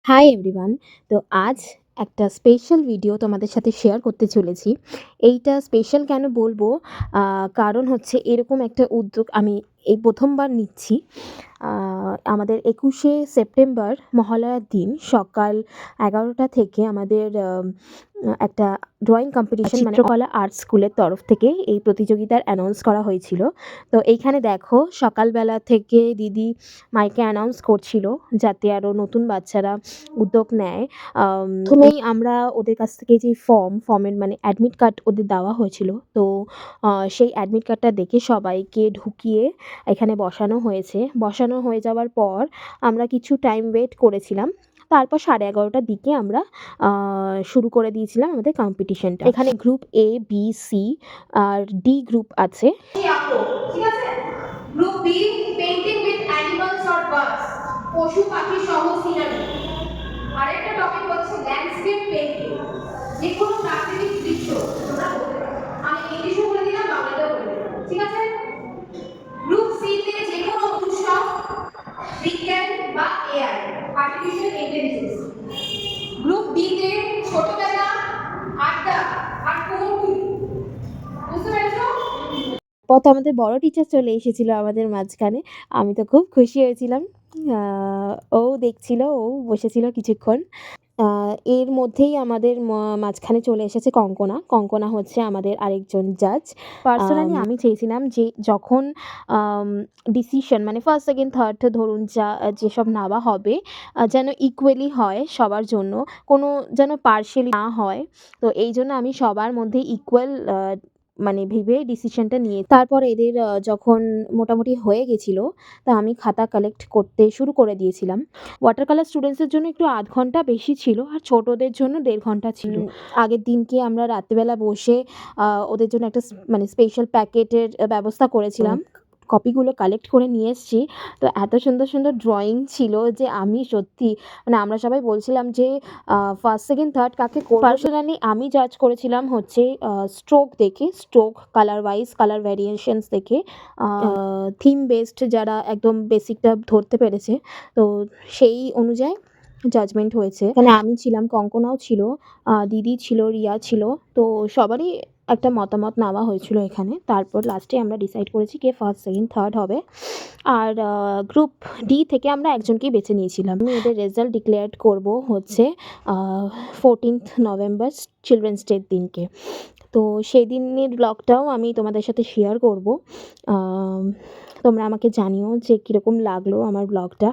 Hi everyone. তো আজ একটা স্পেশাল ভিডিও তোমাদের সাথে শেয়ার করতে চলেছি। এইটা স্পেশাল কেন বলবো? কারণ হচ্ছে এরকম একটা উদ্যোগ আমি এই প্রথমবার নিচ্ছি। আমাদের ২১শে সেপ্টেম্বর মহালয়ার দিন সকাল ১১টা থেকে আমাদের একটা ড্রয়িং কম্পিটিশন মানে চিত্রকলা আর্ট স্কুলের তরফ থেকে এই প্রতিযোগিতার অ্যানাউন্স করা হয়েছিল। তো এইখানে দেখো সকালবেলা থেকে দিদি মাইকে অ্যানাউন্স করছিল যাতে আরও নতুন বাচ্চারা উদ্যোগ নেয়। প্রথমেই আমরা ওদের কাছ থেকে যে ফর্মের মানে অ্যাডমিট কার্ড ওদের দেওয়া হয়েছিল। তো সেই অ্যাডমিট কার্ডটা দেখে সবাইকে ঢুকিয়ে এখানে বসানো হয়েছে। বসানো হয়ে যাওয়ার পর আমরা কিছু টাইম ওয়েট করেছিলাম। তারপর 11:30টার দিকে আমরা শুরু করে দিয়েছিলাম আমাদের কম্পিটিশনটা। এখানে গ্রুপ এ, বি, সি আর ডি গ্রুপ আছে। ঠিক আছে। Group B painting with animals or birds, পশু পাখি সহ সিনারি। আরেকটা টপিক হচ্ছে ল্যান্ডস্কেপ পেইন্টিং, যে কোনো প্রাকৃতিক দৃশ্য তোমরা করতে পারো। আমি ইংলিশে বলে দিলাম, বাংলাতেও বলে দিলাম, ঠিক আছে। গ্রুপ সি তে যে কোনো উৎসব, বিজ্ঞান বা AI, artificial intelligence. Group B তে ছোটবেলা, আড্ডা আর কুমোরটুলি। বুঝতে পেরেছো? পথ আমাদের বড় টিচার চলে এসেছিল আমাদের মাঝখানে। আমি তো খুব খুশি হয়েছিলাম। ও দেখছিল, ও বসেছিল কিছুক্ষণ। এর মধ্যেই আমাদের মাঝখানে চলে এসেছে কঙ্কনা। কঙ্কনা হচ্ছে আমাদের আরেকজন জাজ। পার্সোনালি আমি চেয়েছিলাম যে যখন ডিসিশন মানে ফার্স্ট, সেকেন্ড, থার্ড ধরুন যেসব নেওয়া হবে যেন ইকুয়ালি হয় সবার জন্য, কোনো যেন পার্শিয়ালি না হয়। তো এই জন্য আমি সবার মধ্যে ইকুয়াল মানে ভেবে ডিসিশনটা নিয়ে তারপর এদের যখন মোটামুটি হয়ে গেছিলো, তা আমি খাতা কালেক্ট করতে শুরু করে দিয়েছিলাম। ওয়াটার কালার স্টুডেন্টসদের জন্য একটু আধ ঘন্টা বেশি ছিল, আর ছোটদের জন্য ১.৫ ঘন্টা ছিল। আগের দিনকে আমরা রাত্রিবেলা বসে ওদের জন্য একটা মানে স্পেশাল প্যাকেটের ব্যবস্থা করেছিলাম। কপিগুলো কালেক্ট করে নিয়ে এসেছি। তো এত সুন্দর সুন্দর ড্রয়িং ছিল যে আমি সত্যি মানে আমরা সবাই বলছিলাম যে ফার্স্ট, সেকেন্ড, থার্ড কাকে করব। পার্সোনালি আমি জাজ করেছিলাম হচ্ছে স্ট্রোক দেখে, stroke colour wise, colour variations দেখে, থিম বেসড যারা একদম বেসিকটা ধরতে পেরেছে, তো সেই অনুযায়ী জাজমেন্ট হয়েছে। এখানে আমি ছিলাম, কঙ্কনাও ছিল, দিদি ছিল, রিয়া ছিল। তো সবারই একটা মতামত নেওয়া হয়েছিল এখানে। তারপর লাস্টে আমরা ডিসাইড করেছি কে ফার্স্ট, সেকেন্ড, থার্ড হবে। আর গ্রুপ ডি থেকে আমরা একজনকেই বেছে নিয়েছিলাম। আমি এদের রেজাল্ট ডিক্লেয়ার করব হচ্ছে 14th নভেম্বর চিলড্রেন্স ডের দিনকে। তো সেই দিনের ব্লগটাও আমি তোমাদের সাথে শেয়ার করব। তোমরা আমাকে জানিও যে কীরকম লাগলো আমার ব্লগটা।